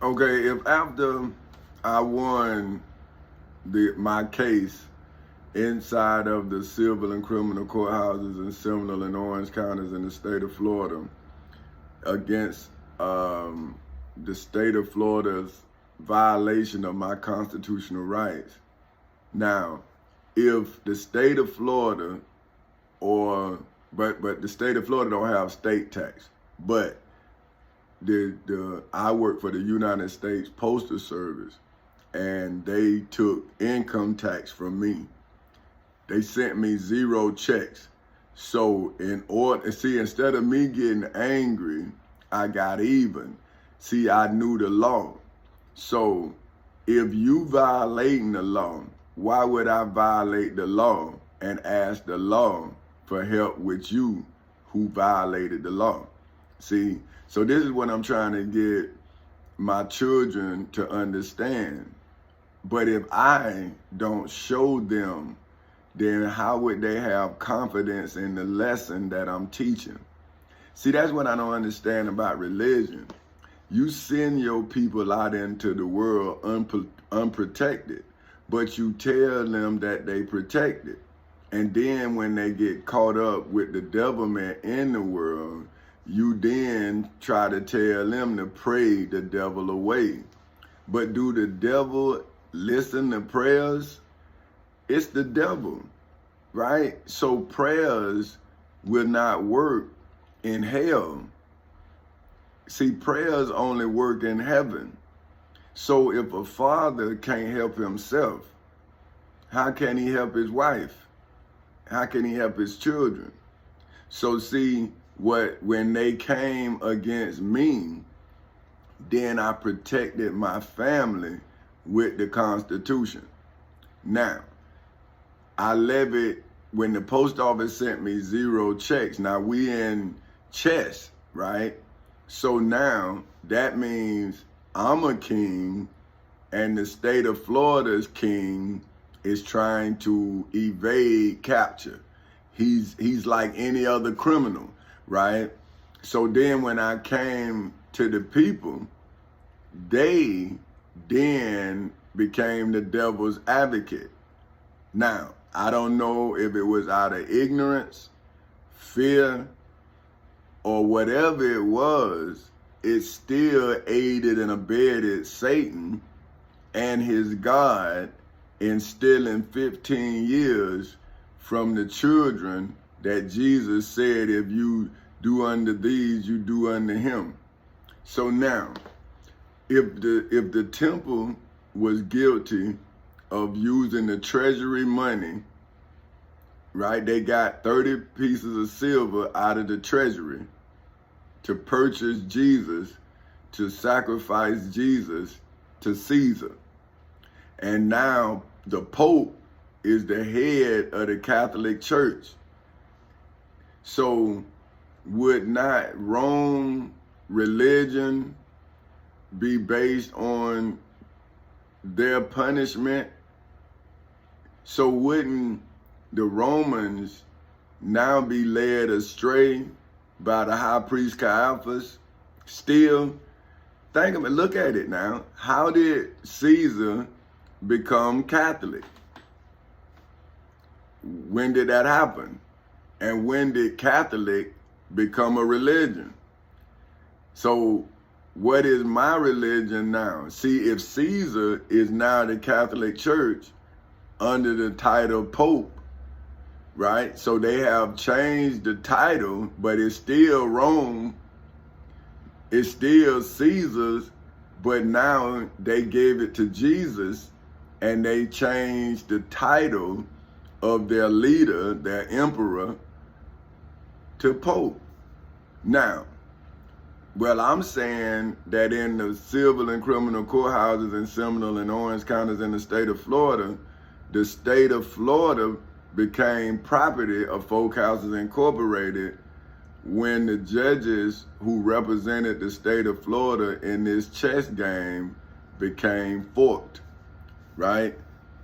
Okay, if after I won my case inside of the civil and criminal courthouses in Seminole and Orange counties in the state of Florida against the state of Florida's violation of my constitutional rights. Now, if the state of Florida but the state of Florida don't have state tax, but the I work for the United States Postal Service, and they took income tax from me. They sent me 0 checks. So instead of me getting angry, I got even. See, I knew the law. So if you violating the law, why would I violate the law and ask the law for help with you who violated the law? See, so this is what I'm trying to get my children to understand. But if I don't show them, then how would they have confidence in the lesson that I'm teaching? See, that's what I don't understand about religion. You send your people out into the world unprotected, but you tell them that they protected. And then when they get caught up with the devilment in the world, you then try to tell them to pray the devil away. But do the devil listen to prayers? It's the devil, right? So prayers will not work in hell. See, prayers only work in heaven. So if a father can't help himself, how can he help his wife? How can he help his children? So see, when they came against me, then I protected my family with the Constitution. Now, I levied, when the post office sent me 0 checks, now we in chess, right? So now that means I'm a king and the state of Florida's king is trying to evade capture. He's like any other criminal, right? So then when I came to the people, they then became the devil's advocate. Now, I don't know if it was out of ignorance, fear, or whatever it was, it still aided and abetted Satan and his God in stealing 15 years from the children that Jesus said, if you do unto these, you do unto him. So now, if the temple was guilty of using the treasury money, right? They got 30 pieces of silver out of the treasury to purchase Jesus, to sacrifice Jesus to Caesar. And now the Pope is the head of the Catholic Church. So would not Rome religion be based on their punishment? So wouldn't the Romans now be led astray by the high priest Caiaphas? Still, think of it, look at it now. How did Caesar become Catholic? When did that happen? And when did Catholic become a religion? So what is my religion now? See, if Caesar is now the Catholic Church under the title Pope, right? So they have changed the title, but it's still Rome. It's still Caesar's, but now they gave it to Jesus and they changed the title of their leader, their emperor, to Pope. Now, well, I'm saying that in the civil and criminal courthouses in Seminole and Orange counties in the state of Florida, the state of Florida became property of Folk Houses Incorporated when the judges who represented the state of Florida in this chess game became forked, right?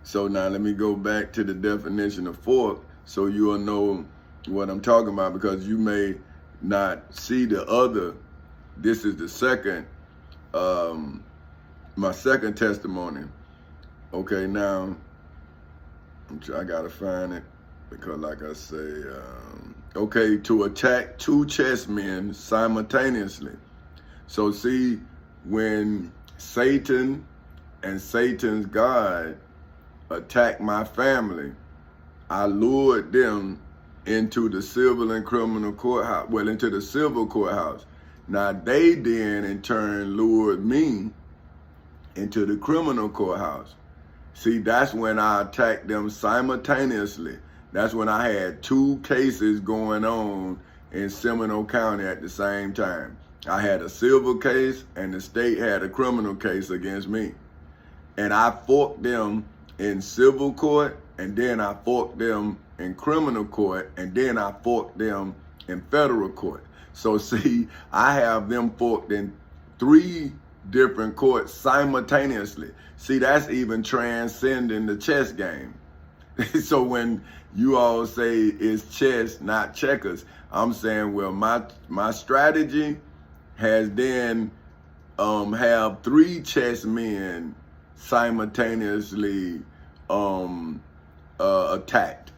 So now let me go back to the definition of fork so you'll know what I'm talking about, because you may not see the other. This is the second my second testimony. Okay, now I gotta find it because, like I say, okay, to attack two chessmen simultaneously. So see, when Satan and Satan's God attacked my family, I lured them into the civil and criminal courthouse, well, into the civil courthouse. Now they then in turn lured me into the criminal courthouse. See, that's when I attacked them simultaneously. That's when I had two cases going on in Seminole County at the same time. I had a civil case and the state had a criminal case against me. And I forked them in civil court, and then I forked them in criminal court, and then I forked them in federal court. So see, I have them forked in 3 different courts simultaneously. See, that's even transcending the chess game. So when you all say it's chess, not checkers, I'm saying, well, my strategy has then have 3 chess men simultaneously attacked.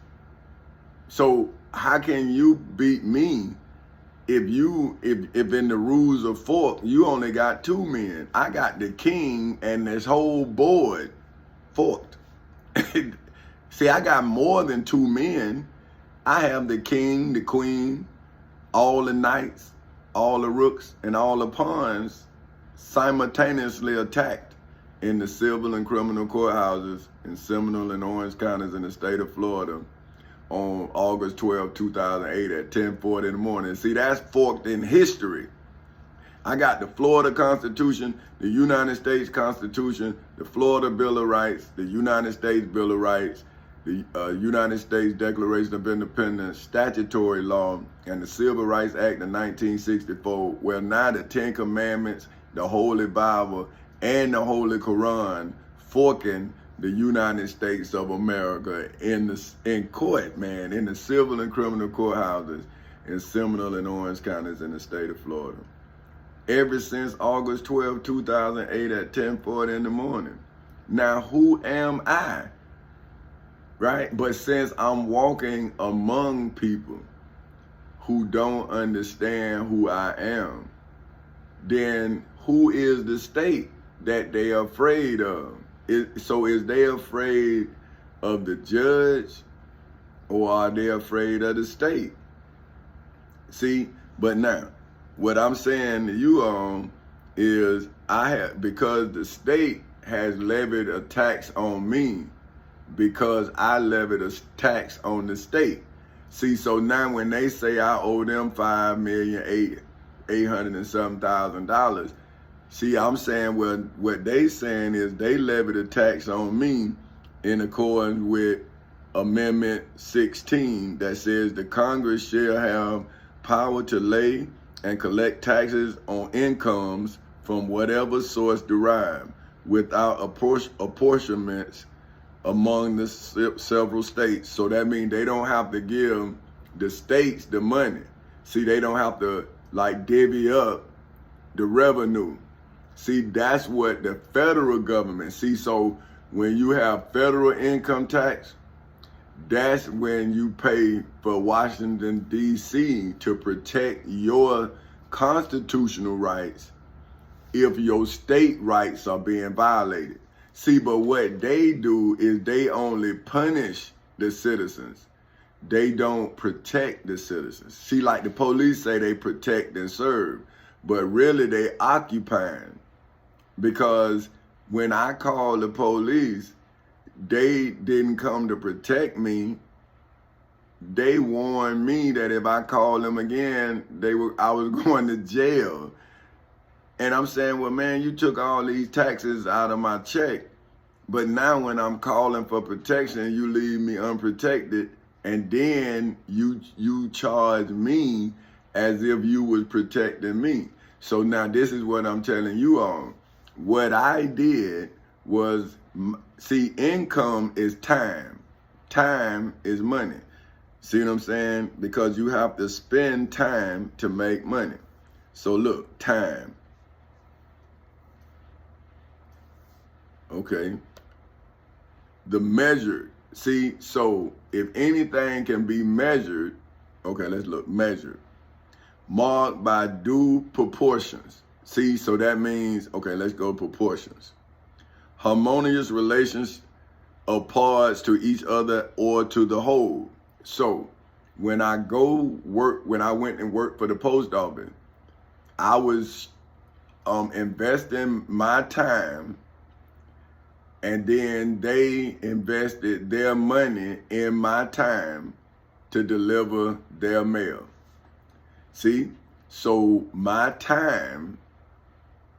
So how can you beat me if in the rules of fork you only got 2 men? I got the king and this whole board forked. See, I got more than 2 men. I have the king, the queen, all the knights, all the rooks, and all the pawns simultaneously attacked in the civil and criminal courthouses in Seminole and Orange counties in the state of Florida on August 12, 2008 at 10:40 in the morning. See, that's forked in history. I got the Florida Constitution, the United States Constitution, the Florida Bill of Rights, the United States Bill of Rights, the United States Declaration of Independence, statutory law, and the Civil Rights Act of 1964, where now the 10 Commandments, the Holy Bible, and the Holy Quran forking the United States of America in court, man, in the civil and criminal courthouses in Seminole and Orange counties in the state of Florida. Ever since August 12, 2008 at 10:40 in the morning. Now, who am I? Right? But since I'm walking among people who don't understand who I am, then who is the state that they are afraid of? So is they afraid of the judge, or are they afraid of the state? See, but now, what I'm saying to you all is because the state has levied a tax on me, because I levied a tax on the state. See, so now when they say I owe them $5,807,000, see, I'm saying, well, what they saying is they levied a tax on me in accordance with Amendment 16 that says the Congress shall have power to lay and collect taxes on incomes from whatever source derived without apportionments among the several states. So that means they don't have to give the states the money. See, they don't have to like divvy up the revenue. See, that's what the federal government, see, so when you have federal income tax, that's when you pay for Washington, D.C. to protect your constitutional rights if your state rights are being violated. See, but what they do is they only punish the citizens. They don't protect the citizens. See, like the police say they protect and serve, but really they occupying. Because when I called the police, they didn't come to protect me. They warned me that if I called them again, I was going to jail. And I'm saying, well, man, you took all these taxes out of my check, but now when I'm calling for protection, you leave me unprotected, and then you charge me as if you was protecting me. So now this is what I'm telling you all. What I did was, see, income is time. Time is money. See what I'm saying? Because you have to spend time to make money. So look, time. okay? The measured. See, so if anything can be measured, okay, let's look, measured. Marked by due proportions. See, so that means, okay, let's go proportions. Harmonious relations of parts to each other or to the whole. So when I went and worked for the post office, I was investing my time, and then they invested their money in my time to deliver their mail. See, so my time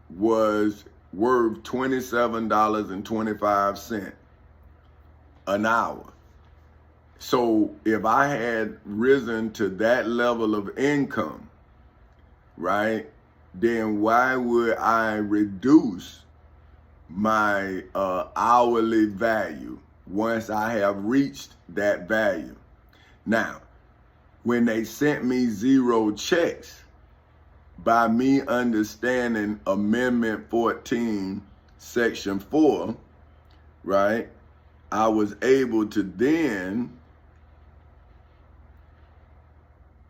was worth $27.25 an hour. So if I had risen to that level of income, right, then why would I reduce my hourly value once I have reached that value? Now, when they sent me 0 checks, by me understanding Amendment 14, Section 4, right, I was able to then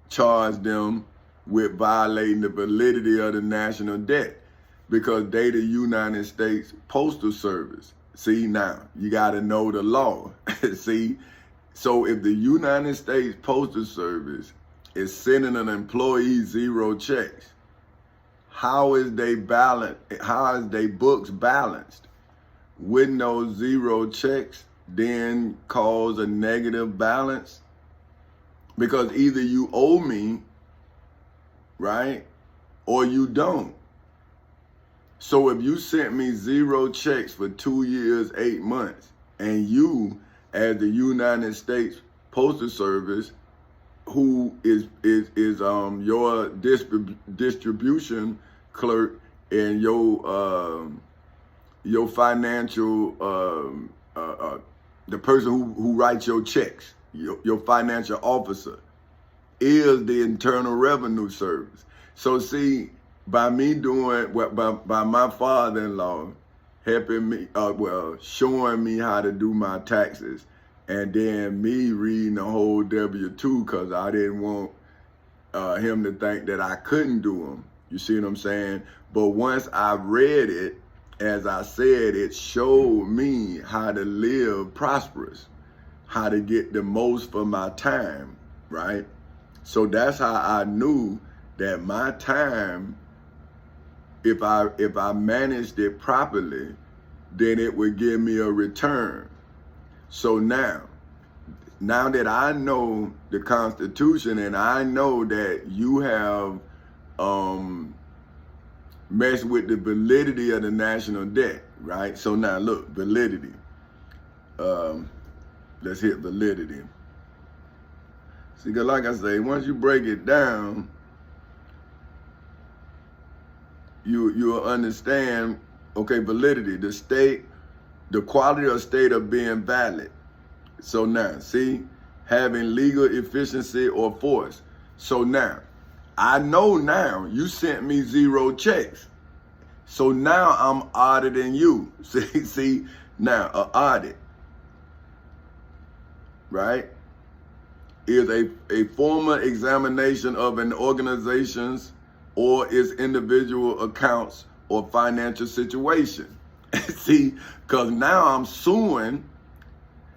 charge them with violating the validity of the national debt, because they the United States Postal Service. See, now, you got to know the law. See, so if the United States Postal Service is sending an employee 0 checks, how is they balanced? How is they books balanced? Wouldn't those 0 checks then cause a negative balance? Because either you owe me, right, or you don't. So if you sent me 0 checks for 2 years, 8 months, and you, as the United States Postal Service, who is your distribution clerk and your financial the person who writes your checks, your financial officer, is the Internal Revenue Service. So see, by me doing by my father-in-law helping me, showing me how to do my taxes, and then me reading the whole W-2 because I didn't want him to think that I couldn't do them. You see what I'm saying? But once I read it, as I said, it showed me how to live prosperous, how to get the most for my time, right? So that's how I knew that my time, if I managed it properly, then it would give me a return. So now that I know the Constitution and I know that you have messed with the validity of the national debt, right? So now look, validity. Let's hit validity. See, because like I say, once you break it down, you'll understand, okay, validity, the quality or state of being valid. So now, see, having legal efficiency or force. So now, I know now you sent me 0 checks. So now I'm auditing you. See, now an audit, right, is a formal examination of an organization's or its individual accounts or financial situation. See, because now I'm suing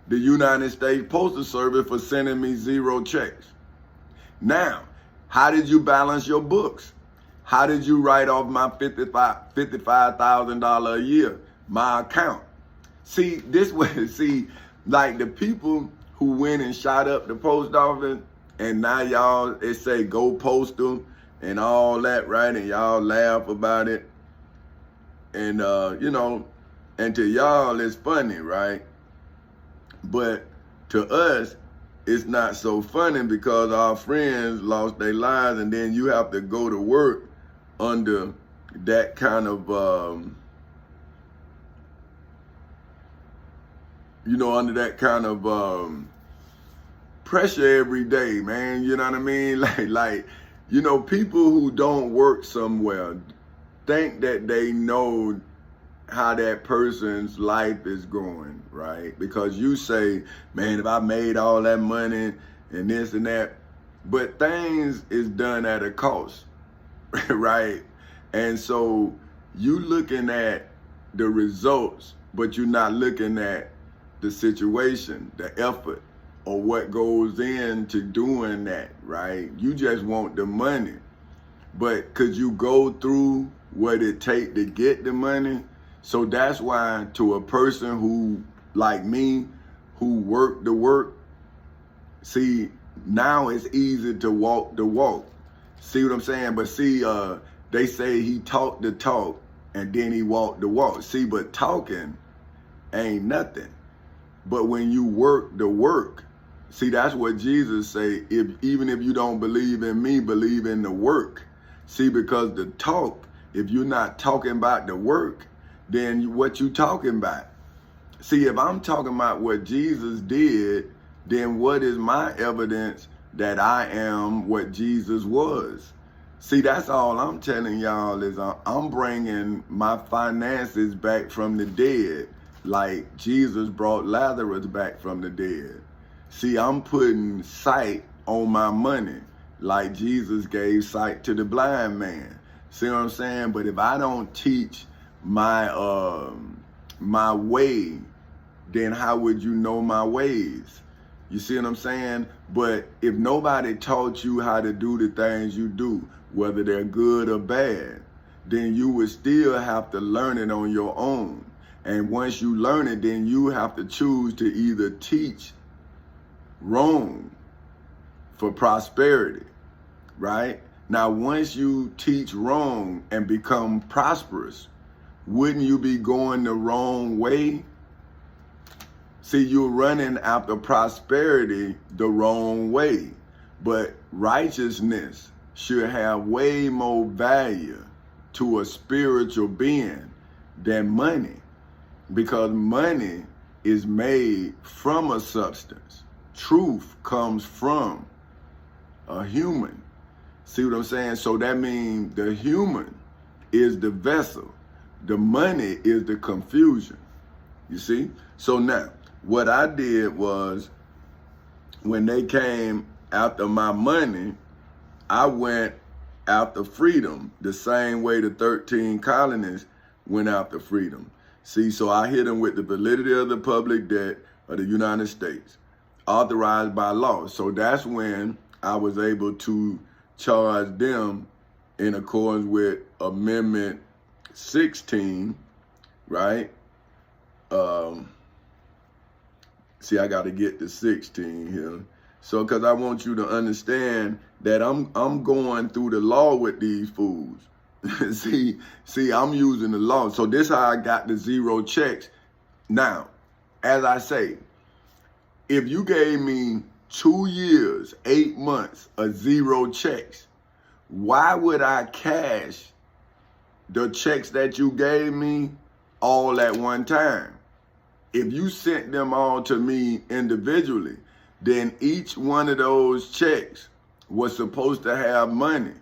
the United States Postal Service for sending me 0 checks. Now, how did you balance your books? How did you write off my $55,000 a year, my account? See, this way, see, like the people who went and shot up the post office, and now y'all, it say go postal and all that, right? And y'all laugh about it. And, and to y'all, it's funny, right? But to us, it's not so funny because our friends lost their lives, and then you have to go to work under that kind of, under that kind of pressure every day, man. You know what I mean? Like, people who don't work somewhere think that they know how that person's life is going, right? Because you say, man, if I made all that money and this and that, but things is done at a cost, right? And so you looking at the results, but you're not looking at the situation, the effort, or what goes into doing that, right? You just want the money. But could you go through what it take to get the money? So that's why to a person who, like me, who work the work, see, now it's easy to walk the walk. See what I'm saying? But see, they say he talked the talk and then he walked the walk. See, but talking ain't nothing. But when you work the work, see, that's what Jesus say, even if you don't believe in me, believe in the work. See, because the talk, if you're not talking about the work, then what you talking about? See, if I'm talking about what Jesus did, then what is my evidence that I am what Jesus was? See, that's all I'm telling y'all is I'm bringing my finances back from the dead, like Jesus brought Lazarus back from the dead. See, I'm putting sight on my money, like Jesus gave sight to the blind man. See what I'm saying? But if I don't teach my my way, then how would you know my ways? You see what I'm saying? But if nobody taught you how to do the things you do, whether they're good or bad, then you would still have to learn it on your own. And once you learn it, then you have to choose to either teach wrong for prosperity, right? Now, once you teach wrong and become prosperous, wouldn't you be going the wrong way? See, you're running after prosperity the wrong way, but righteousness should have way more value to a spiritual being than money, because money is made from a substance. Truth comes from a human. See what I'm saying? So that means the human is the vessel. The money is the confusion. You see? So now, what I did was, when they came after my money, I went after freedom the same way the 13 colonies went after freedom. See, so I hit them with the validity of the public debt of the United States, authorized by law. So that's when I was able to charge them in accordance with Amendment 16, right? See, I got to get to 16 here. So, because I want you to understand that I'm going through the law with these fools. see, I'm using the law. So this how I got the zero checks. Now, as I say, if you gave me 2 years, 8 months of zero checks, why would I cash the checks that you gave me all at one time? If you sent them all to me individually, then each one of those checks was supposed to have money.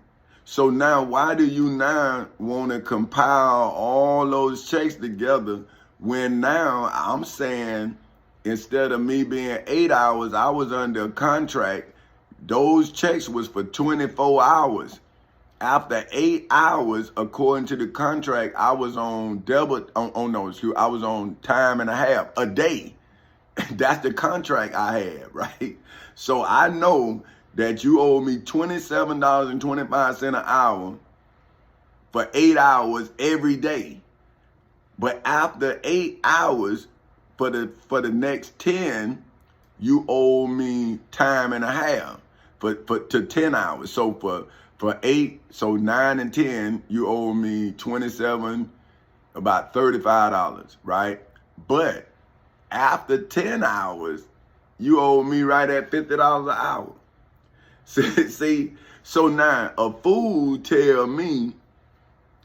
So now, why do you now want to compile all those checks together when now I'm saying, instead of me being 8 hours, I was under a contract, those checks was for 24 hours. After 8 hours, according to the contract, I was on I was on time and a half a day. That's the contract I had, right? So I know that you owe me $27.25 an hour for 8 hours every day. But after 8 hours, for the next 10, you owe me time and a half to 10 hours. So for 8, so 9 and 10, you owe me 27, about $35, right? But after 10 hours, you owe me right at $50 an hour. See, so now a fool tell me,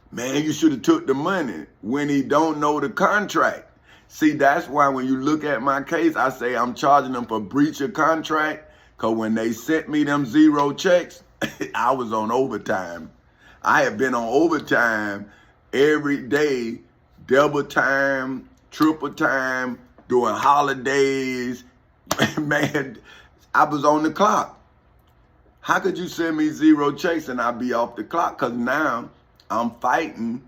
man, you should have took the money, when he don't know the contract. See, that's why when you look at my case, I say I'm charging them for breach of contract, because when they sent me them zero checks, I was on overtime. I have been on overtime every day double time, triple time, during holidays. Man, I was on the clock. How could you send me 0 checks and I'll be off the clock? Because now I'm fighting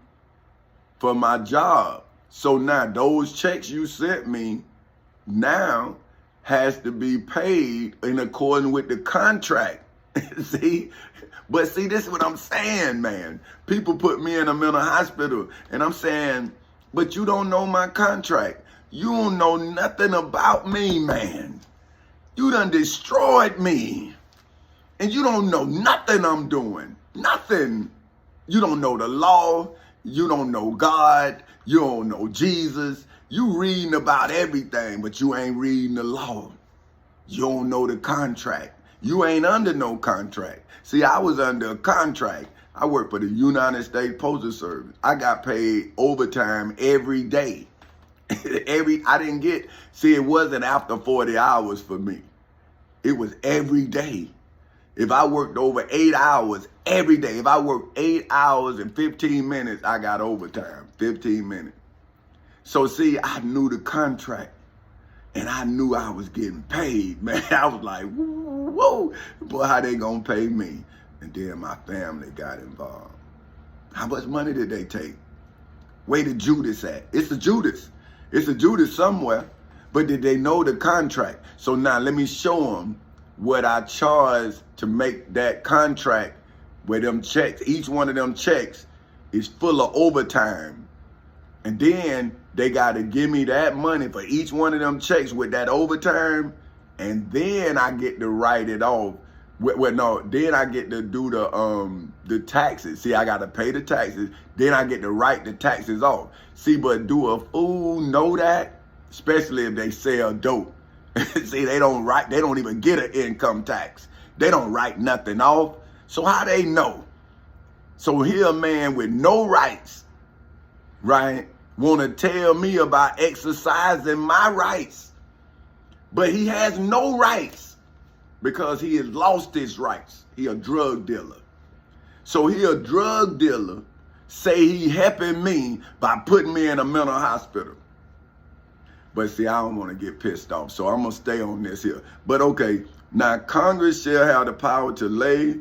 for my job. So now those checks you sent me now has to be paid in accordance with the contract. See? But see, this is what I'm saying, man. People put me in a mental hospital and I'm saying, but you don't know my contract. You don't know nothing about me, man. You done destroyed me. And you don't know nothing I'm doing. Nothing. You don't know the law. You don't know God. You don't know Jesus. You reading about everything, but you ain't reading the law. You don't know the contract. You ain't under no contract. See, I was under a contract. I worked for the United States Postal Service. I got paid overtime every day. I didn't get, see, it wasn't after 40 hours for me. It was every day. If I worked over 8 hours every day, if I worked 8 hours and 15 minutes, I got overtime, 15 minutes. So see, I knew the contract and I knew I was getting paid, man. I was like, whoa, boy, how they gonna pay me? And then my family got involved. How much money did they take? Where did Judas at? It's a Judas. It's a Judas somewhere, but did they know the contract? So now let me show them what I charged to make that contract where them checks, each one of them checks is full of overtime. And then they got to give me that money for each one of them checks with that overtime. And then I get to write it off. Well, no, then I get to do the taxes. See, I got to pay the taxes. Then I get to write the taxes off. See, but do a fool know that? Especially if they sell dope. See, they don't even get an income tax. They don't write nothing off. So how they know? So here a man with no rights, right, want to tell me about exercising my rights. But he has no rights because he has lost his rights. He a drug dealer. So he a drug dealer, say he helping me by putting me in a mental hospital. But see, I don't want to get pissed off, so I'm going to stay on this here. But okay, now Congress shall have the power to lay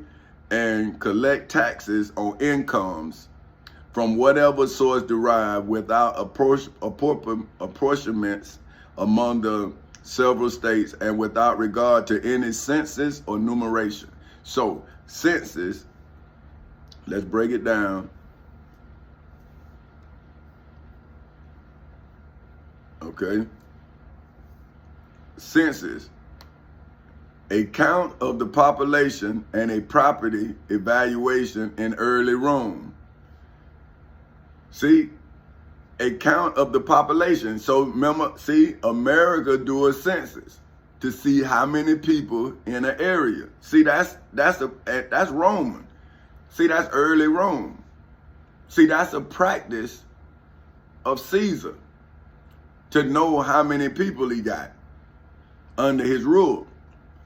and collect taxes on incomes from whatever source derived without apportionments among the several states and without regard to any census or numeration. So census, let's break it down. Okay. Census, a count of the population and a property evaluation in early Rome. See, a count of the population. So remember, see, America do a census to see how many people in an area. See, that's Roman. See, that's early Rome. See, that's a practice of Caesar, to know how many people he got under his rule.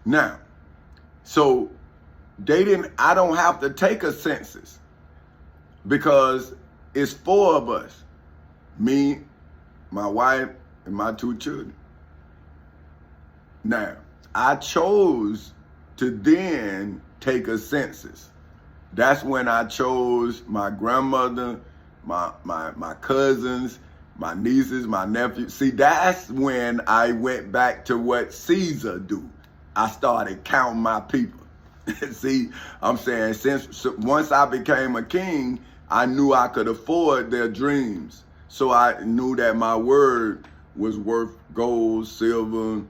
Now, so I don't have to take a census because it's 4 of us, me, my wife, and my 2 children. Now, I chose to then take a census. That's when I chose my grandmother, my cousins, my nieces, my nephews. See, that's when I went back to what Caesar do. I started counting my people. See, I'm saying once I became a king, I knew I could afford their dreams. So I knew that my word was worth gold, silver,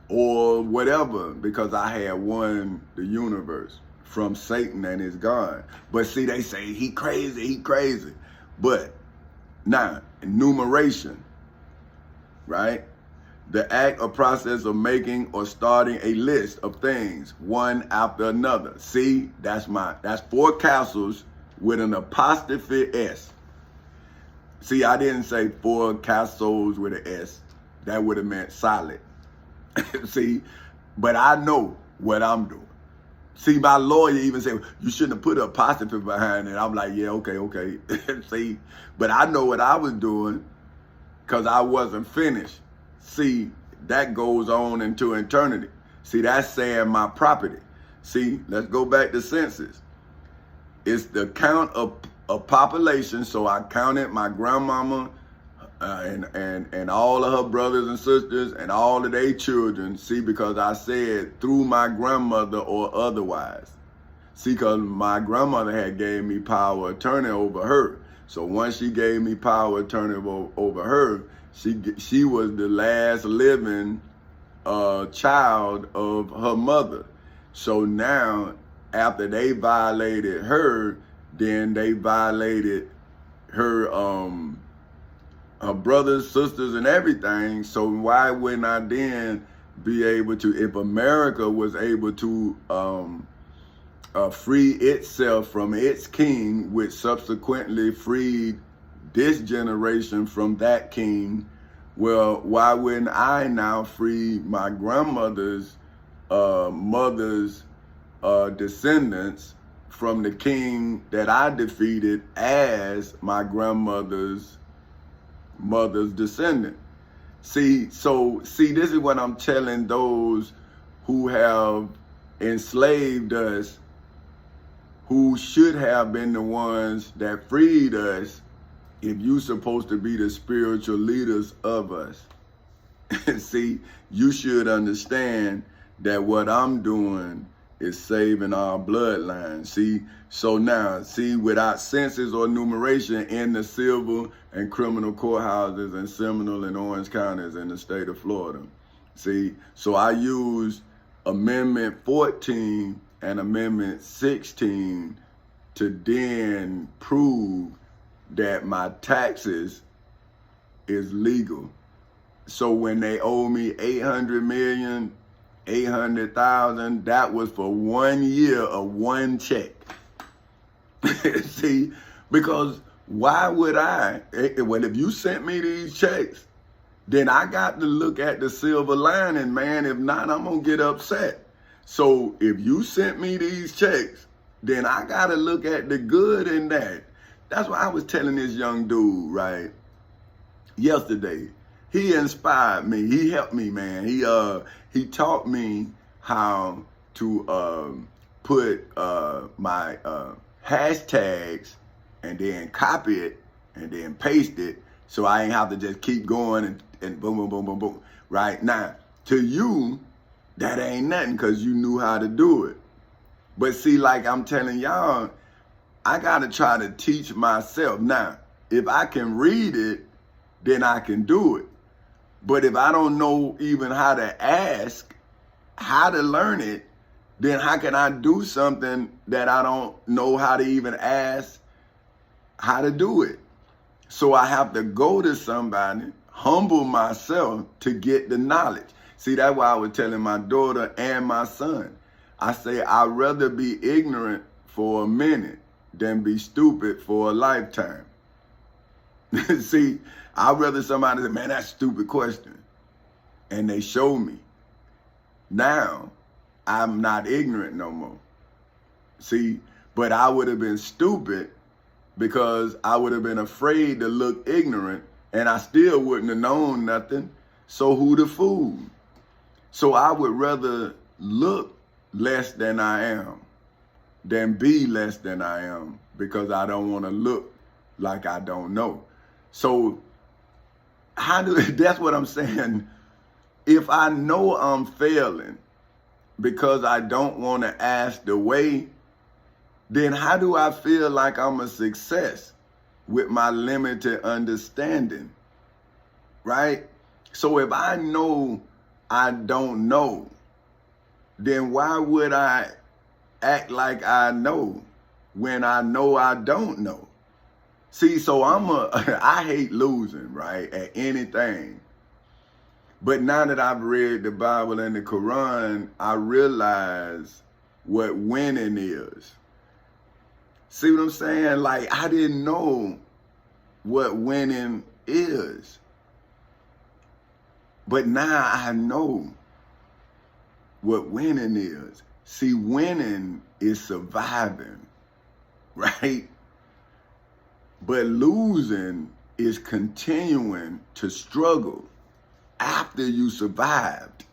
or whatever, because I had won the universe from Satan and his God. But see, they say he crazy. But now, enumeration, right? The act or process of making or starting a list of things, one after another. See, that's 4 castles with an apostrophe S. See, I didn't say 4 castles with an S. That would have meant solid. See, but I know what I'm doing. See, my lawyer even said, you shouldn't have put a apostrophe behind it. I'm like, yeah, okay. See, but I know what I was doing because I wasn't finished. See, that goes on into eternity. See, that's saying my property. See, let's go back to census. It's the count of population. So I counted my grandmama and all of her brothers and sisters and all of their children. See, because I said through my grandmother or otherwise. See, because my grandmother had gave me power of attorney over her. So once she gave me power of attorney over her, she was the last living child of her mother. So now, after they violated her, then they violated her her brothers, sisters, and everything. So why wouldn't I then be able to, if America was able to free itself from its king, which subsequently freed this generation from that king, well, why wouldn't I now free my grandmother's mother's descendants from the king that I defeated as my grandmother's mother's descendant? See, this is what I'm telling those who have enslaved us, who should have been the ones that freed us. If you're supposed to be the spiritual leaders of us, see, you should understand that what I'm doing is saving our bloodline. See, so now, see, without census or numeration in the civil and criminal courthouses in Seminole and Orange counties in the state of Florida. See, so I used Amendment 14 and Amendment 16 to then prove that my taxes is legal. So when they owe me 800,000, that was for 1 year of one check. See, because why would I, well, if you sent me these checks, then I got to look at the silver lining, man. If not, I'm gonna get upset. So if you sent me these checks, then I gotta look at the good in that. That's why I was telling this young dude, right, yesterday. He inspired me. He helped me, man. He taught me how to put my hashtags and then copy it and then paste it, so I ain't have to just keep going and boom, boom, boom, boom, boom. Right now, to you, that ain't nothing because you knew how to do it. But see, like I'm telling y'all, I gotta try to teach myself. Now, if I can read it, then I can do it. But if I don't know even how to ask, how to learn it, then how can I do something that I don't know how to even ask how to do it? So I have to go to somebody, humble myself to get the knowledge. See, that's why I was telling my daughter and my son. I say, I'd rather be ignorant for a minute than be stupid for a lifetime. See, I'd rather somebody say, man, that's a stupid question. And they show me. Now, I'm not ignorant no more. See, but I would have been stupid because I would have been afraid to look ignorant and I still wouldn't have known nothing. So who the fool? So I would rather look less than I am than be less than I am, because I don't want to look like I don't know. So that's what I'm saying. If I know I'm failing because I don't want to ask the way, then how do I feel like I'm a success with my limited understanding, right? So if I know I don't know, then why would I act like I know when I know I don't know? See, so I hate losing, right, at anything. But now that I've read the Bible and the Quran, I realize what winning is. See what I'm saying? Like, I didn't know what winning is. But now I know what winning is. See, winning is surviving, right? But losing is continuing to struggle after you survived.